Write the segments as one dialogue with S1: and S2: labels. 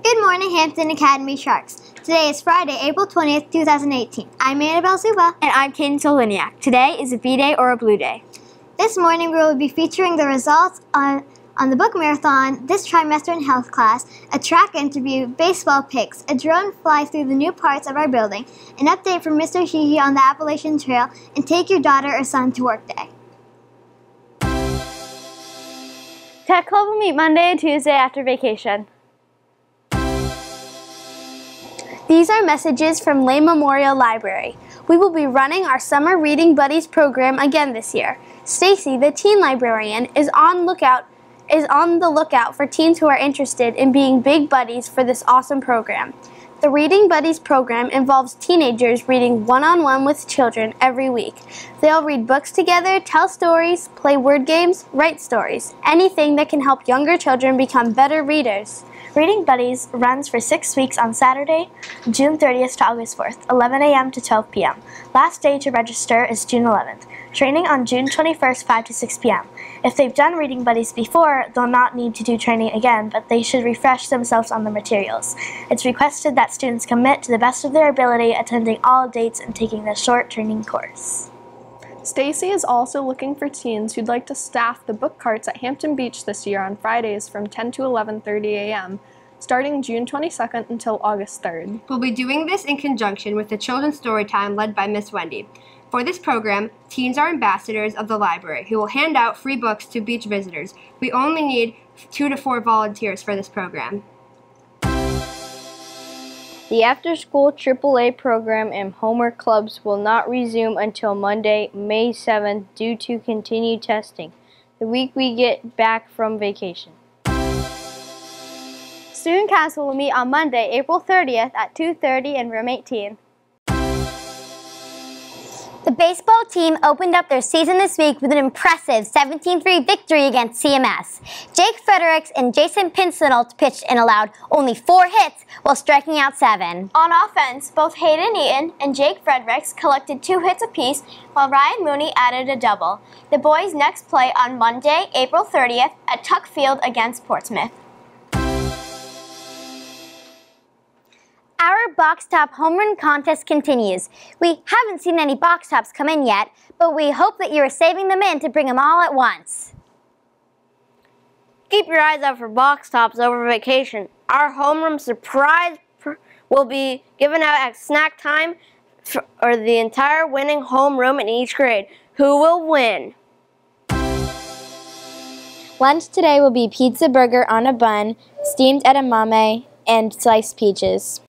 S1: Good morning, Hampton Academy Sharks. Today is Friday, April 20th, 2018. I'm Annabelle Zuba.
S2: And I'm Kaden Soliniak. Today is a B day or a blue day.
S1: This morning we will be featuring the results on the book marathon, this trimester in health class, a track interview, baseball picks, a drone fly through the new parts of our building, an update from Mr. Sheehy on the Appalachian Trail, and take your daughter or son to work day.
S2: Tech Club will meet Monday and Tuesday after vacation. These are messages from Lane Memorial Library. We will be running our Summer Reading Buddies program again this year. Stacy, the teen librarian, is on the lookout for teens who are interested in being big buddies for this awesome program. The Reading Buddies program involves teenagers reading one-on-one with children every week. They'll read books together, tell stories, play word games, write stories, anything that can help younger children become better readers. Reading Buddies runs for 6 weeks on Saturday, June 30th to August 4th, 11 a.m. to 12 p.m. Last day to register is June 11th. Training on June 21st, 5 to 6 p.m. If they've done Reading Buddies before, they'll not need to do training again, but they should refresh themselves on the materials. It's requested that students commit to the best of their ability, attending all dates and taking the short training course.
S3: Stacy is also looking for teens who'd like to staff the book carts at Hampton Beach this year on Fridays from 10 to 11:30 a.m., starting June 22nd until August 3rd.
S4: We'll be doing this in conjunction with the Children's Storytime led by Miss Wendy. For this program, teens are ambassadors of the library who will hand out free books to beach visitors. We only need 2 to 4 volunteers for this program.
S5: The after-school AAA program and homework clubs will not resume until Monday, May 7th due to continued testing, the week we get back from vacation.
S2: Student Council will meet on Monday, April 30th at 2:30 in room 18.
S6: The baseball team opened up their season this week with an impressive 17-3 victory against CMS. Jake Fredericks and Jason Pincinel pitched and allowed only 4 hits while striking out 7.
S2: On offense, both Hayden Eaton and Jake Fredericks collected 2 hits apiece, while Ryan Mooney added a double. The boys next play on Monday, April 30th at Tuck Field against Portsmouth.
S6: Our box top home run contest continues. We haven't seen any box tops come in yet, but we hope that you are saving them in to bring them all at once.
S5: Keep your eyes out for box tops over vacation. Our homeroom surprise will be given out at snack time for the entire winning homeroom in each grade. Who will win?
S7: Lunch today will be pizza burger on a bun, steamed edamame, and sliced peaches.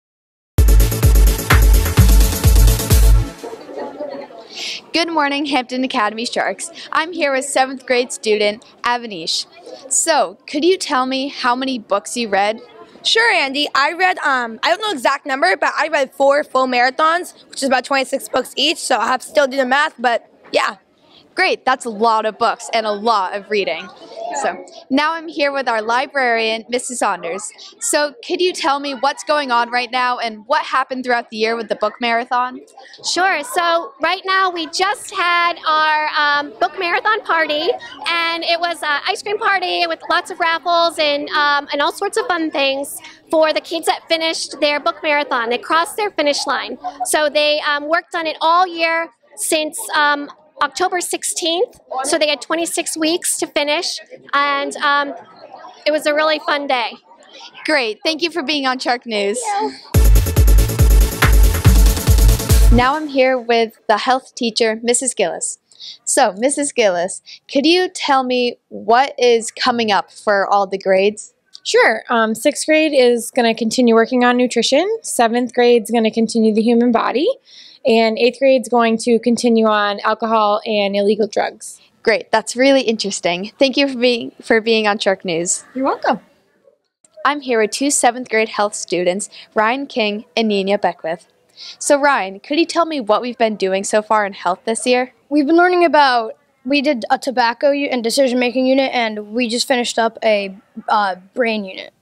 S8: Good morning, Hampton Academy Sharks. I'm here with 7th grade student Avanish. So, could you tell me how many books you read?
S9: Sure, Andy. I read, I don't know the exact number, but I read 4 full marathons, which is about 26 books each, so I'll have to still do the math, but yeah.
S8: Great, that's a lot of books and a lot of reading. So, now I'm here with our librarian, Mrs. Saunders. So, could you tell me what's going on right now and what happened throughout the year with the book marathon?
S10: Sure. So, right now we just had our book marathon party, and it was an ice cream party with lots of raffles and all sorts of fun things for the kids that finished their book marathon. They crossed their finish line. So, they worked on it all year since October 16th, so they had 26 weeks to finish, and it was a really fun day.
S8: Great, thank you for being on Shark News. Now I'm here with the health teacher, Mrs. Gillis. So, Mrs. Gillis, could you tell me what is coming up for all the grades?
S11: Sure. 6th grade is going to continue working on nutrition. 7th grade is going to continue the human body. And 8th grade is going to continue on alcohol and illegal drugs.
S8: Great. That's really interesting. Thank you for being on Shark News.
S11: You're welcome.
S8: I'm here with 2 7th grade health students, Ryan King and Nina Beckwith. So Ryan, could you tell me what we've been doing so far in health this year?
S12: We've been learning about We did a tobacco and decision-making unit, and we just finished up a brain unit.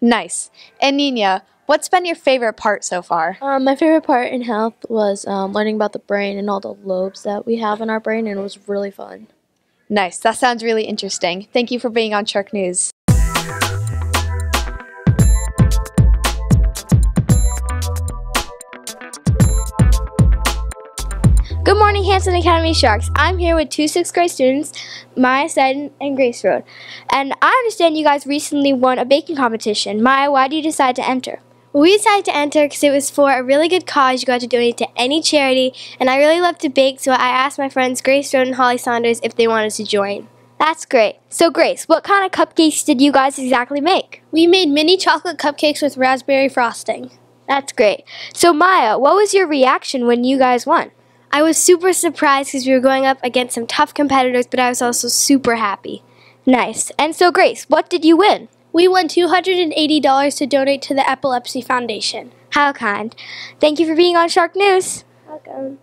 S8: Nice. And Nina, what's been your favorite part so far?
S13: My favorite part in health was learning about the brain and all the lobes that we have in our brain, and it was really fun.
S8: Nice. That sounds really interesting. Thank you for being on Shark News.
S2: Good morning, Hampton Academy Sharks. I'm here with two 6th grade students, Maia, Siden, and Grace Rohde. And I understand you guys recently won a baking competition. Maia, why did you decide to enter? We decided to enter because it was for a really good cause. You got to donate to any charity, and I really love to bake, so I asked my friends Grace Rohde and Holly Saunders if they wanted to join. That's great. So Grace, what kind of cupcakes did you guys exactly make?
S12: We made mini chocolate cupcakes with raspberry frosting.
S2: That's great. So Maia, what was your reaction when you guys won? I was super surprised because we were going up against some tough competitors, but I was also super happy. Nice. And so Grace, what did you win?
S12: We won $280 to donate to the Epilepsy Foundation.
S2: How kind. Thank you for being on Shark News.
S12: Welcome.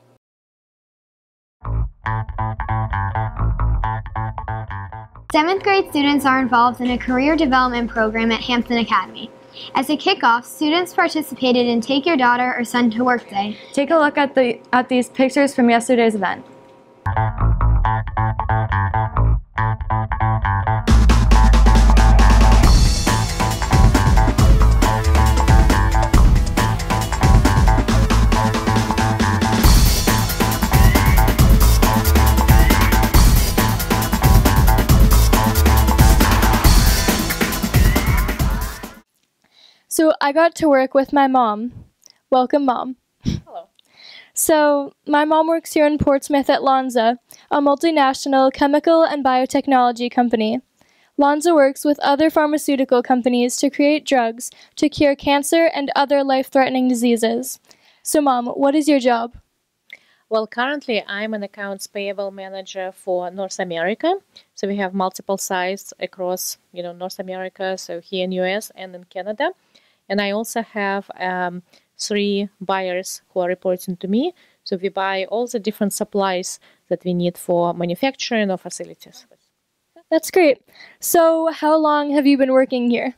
S1: Seventh grade students are involved in a career development program at Hampton Academy. As a kickoff, students participated in Take Your Daughter or Son to Work Day.
S14: Take a look at these pictures from yesterday's event.
S3: So I got to work with my mom. Welcome, Mom.
S15: Hello.
S3: So my mom works here in Portsmouth at Lonza, a multinational chemical and biotechnology company. Lonza works with other pharmaceutical companies to create drugs to cure cancer and other life-threatening diseases. So Mom, what is your job?
S15: Well, currently I'm an accounts payable manager for North America. So we have multiple sites across, North America, so here in US and in Canada. And I also have 3 buyers who are reporting to me. So we buy all the different supplies that we need for manufacturing or facilities.
S3: That's great. So how long have you been working here?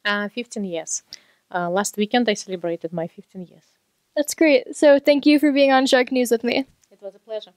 S15: 15 years. Last weekend I celebrated my 15 years.
S3: That's great. So thank you for being on Shark News with me.
S15: It was a pleasure.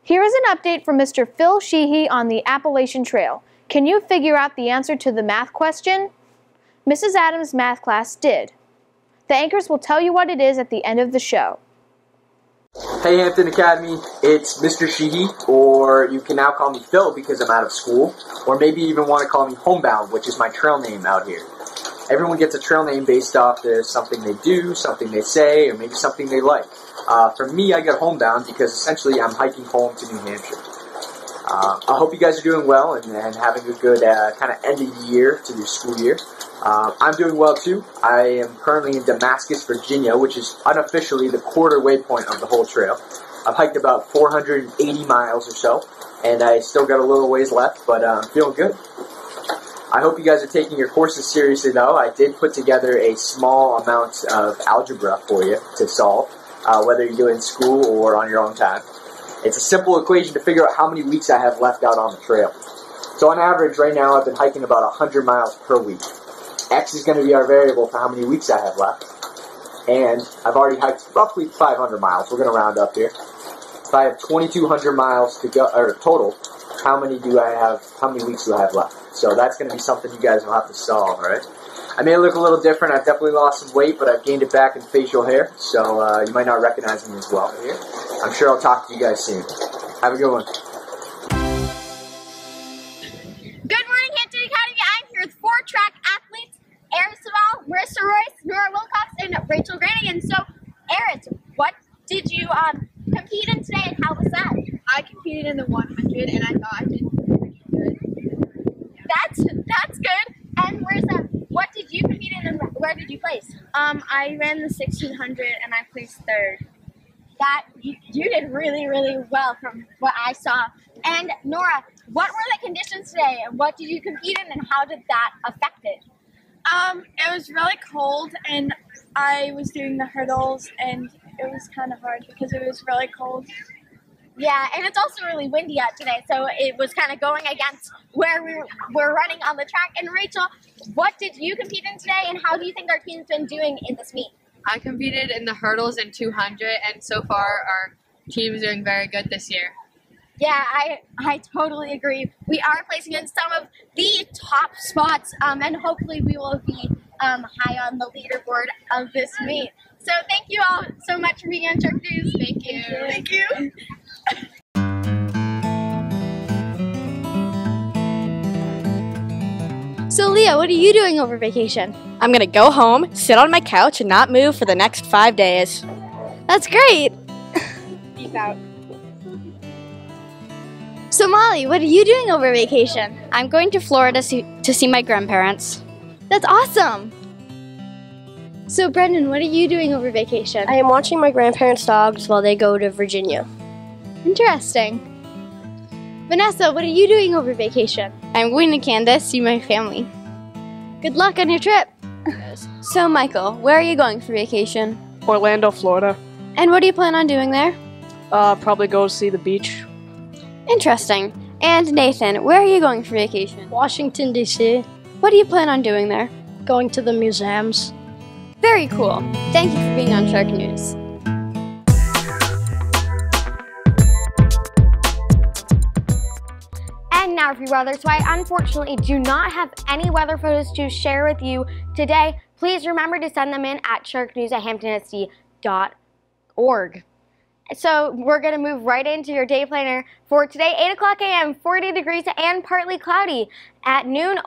S16: Here is an update from Mr. Phil Sheehy on the Appalachian Trail. Can you figure out the answer to the math question? Mrs. Adams' math class did. The anchors will tell you what it is at the end of the show.
S17: Hey Hampton Academy, it's Mr. Sheehy, or you can now call me Phil because I'm out of school, or maybe you even want to call me Homebound, which is my trail name out here. Everyone gets a trail name based off something they do, something they say, or maybe something they like. For me, I got Homebound because essentially I'm hiking home to New Hampshire. I hope you guys are doing well and having a good kind of ending the year to your school year. I'm doing well too. I am currently in Damascus, Virginia, which is unofficially the quarter waypoint of the whole trail. I've hiked about 480 miles or so, and I still got a little ways left, but I'm feeling good. I hope you guys are taking your courses seriously though. I did put together a small amount of algebra for you to solve, whether you do it in school or on your own time. It's a simple equation to figure out how many weeks I have left out on the trail. So on average, right now, I've been hiking about 100 miles per week. X is going to be our variable for how many weeks I have left. And I've already hiked roughly 500 miles. We're going to round up here. If I have 2,200 miles to go, or total, how many weeks do I have left? So that's going to be something you guys will have to solve, alright? I may look a little different. I've definitely lost some weight, but I've gained it back in facial hair, so you might not recognize me as well here. I'm sure I'll talk to you guys soon. Have a good one.
S18: Good morning, Hampton Academy. I'm here with 4 track athletes, Eris Saval, Marissa Royce, Nora Wilcox, and Rachel Granigan. So, Eris, what did you compete in today, and how was that?
S19: I competed in the 100, and I thought I did pretty good.
S18: That's good. And Marissa, what did you compete in, and where did you place?
S19: I ran the 1600, and I placed 3rd.
S18: You did really, really well from what I saw. And Nora, what were the conditions today, and what did you compete in, and how did that affect it?
S19: It was really cold, and I was doing the hurdles, and it was kind of hard because it was really cold.
S18: Yeah, and it's also really windy out today, so it was kind of going against where we were running on the track. And Rachel, what did you compete in today, and how do you think our team's been doing in this meet?
S20: I competed in the hurdles and 200, and so far our team is doing very good this year.
S18: Yeah, I totally agree. We are placing in some of the top spots, and hopefully we will be high on the leaderboard of this meet. So thank you all so much for being on Shark News.
S20: Thank you.
S18: Thank you.
S2: So Leah, what are you doing over vacation?
S21: I'm gonna go home, sit on my couch, and not move for the next 5 days.
S2: That's great.
S21: Peace out.
S2: So Molly, what are you doing over vacation?
S22: I'm going to Florida to see my grandparents.
S2: That's awesome. So Brendan, what are you doing over vacation?
S23: I am watching my grandparents' dogs while they go to Virginia.
S2: Interesting. Vanessa, what are you doing over vacation?
S22: I'm going to Canada to see my family.
S2: Good luck on your trip.
S7: So Michael, where are you going for vacation?
S24: Orlando, Florida.
S7: And what do you plan on doing there?
S24: Probably go see the beach.
S7: Interesting. And Nathan, where are you going for vacation?
S12: Washington, D.C.
S7: What do you plan on doing there?
S12: Going to the museums.
S7: Very cool. Thank you for being on Shark News.
S6: And now for your weather. So I unfortunately do not have any weather photos to share with you today. Please remember to send them in at sharknews@hamptonsd.org. So we're going to move right into your day planner for today. 8 o'clock a.m., 40 degrees and partly cloudy. At noon,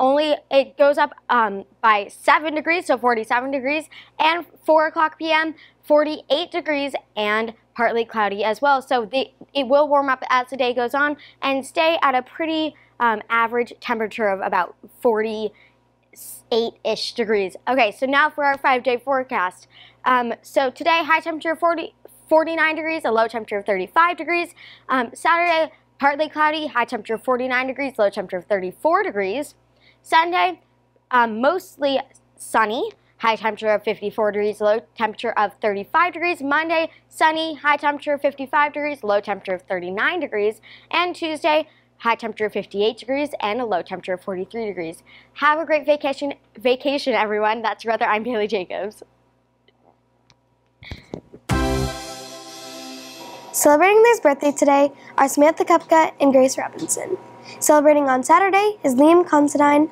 S6: it goes up by 7 degrees, so 47 degrees. And 4 o'clock p.m., 48 degrees and partly cloudy as well. So it will warm up as the day goes on and stay at a pretty average temperature of about 48-ish degrees. Okay, so now for our 5-day forecast. So today, high temperature 49 degrees, a low temperature of 35 degrees. Saturday, partly cloudy, high temperature of 49 degrees, low temperature of 34 degrees. Sunday, mostly sunny, high temperature of 54 degrees, low temperature of 35 degrees. Monday, sunny, high temperature of 55 degrees, low temperature of 39 degrees. And Tuesday, high temperature of 58 degrees and a low temperature of 43 degrees. Have a great vacation everyone. That's your weather. I'm Bailey Jacobs.
S25: Celebrating their birthday today are Samantha Kupka and Grace Robinson. Celebrating on Saturday is Liam Considine.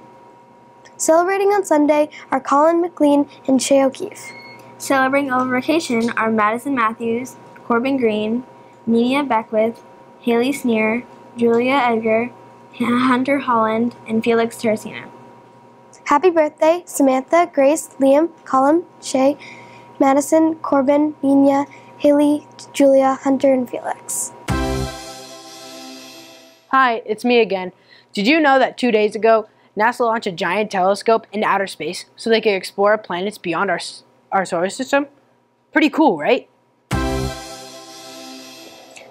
S25: Celebrating on Sunday are Colin McLean and Shay O'Keefe.
S26: Celebrating over vacation are Madison Matthews,
S2: Corbin Green, Nina Beckwith, Haley Sneer, Julia Edgar, Hunter Holland, and Felix Teresina.
S25: Happy birthday, Samantha, Grace, Liam, Colin, Shay, Madison, Corbin, Nina, Haley, Julia, Hunter, and Felix.
S4: Hi, it's me again. Did you know that 2 days ago, NASA launched a giant telescope into outer space so they could explore planets beyond our solar system? Pretty cool, right?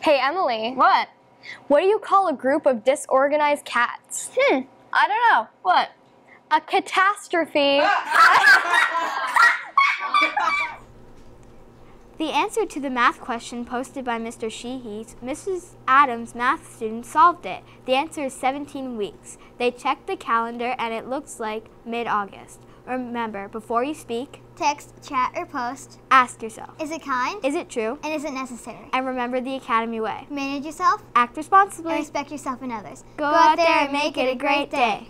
S5: Hey, Emily. What? What do you call a group of disorganized cats? I don't know. What? A catastrophe.
S2: The answer to the math question posted by Mr. Sheehy, Mrs. Adams' math student solved it. The answer is 17 weeks. They checked the calendar and it looks like mid-August. Remember, before you speak,
S1: text, chat, or post,
S2: ask yourself,
S1: is it kind?
S2: Is it true?
S1: And is it necessary?
S2: And remember the Academy way.
S1: Manage yourself,
S2: act responsibly,
S1: and respect yourself and others.
S2: Go out there and make it a great day.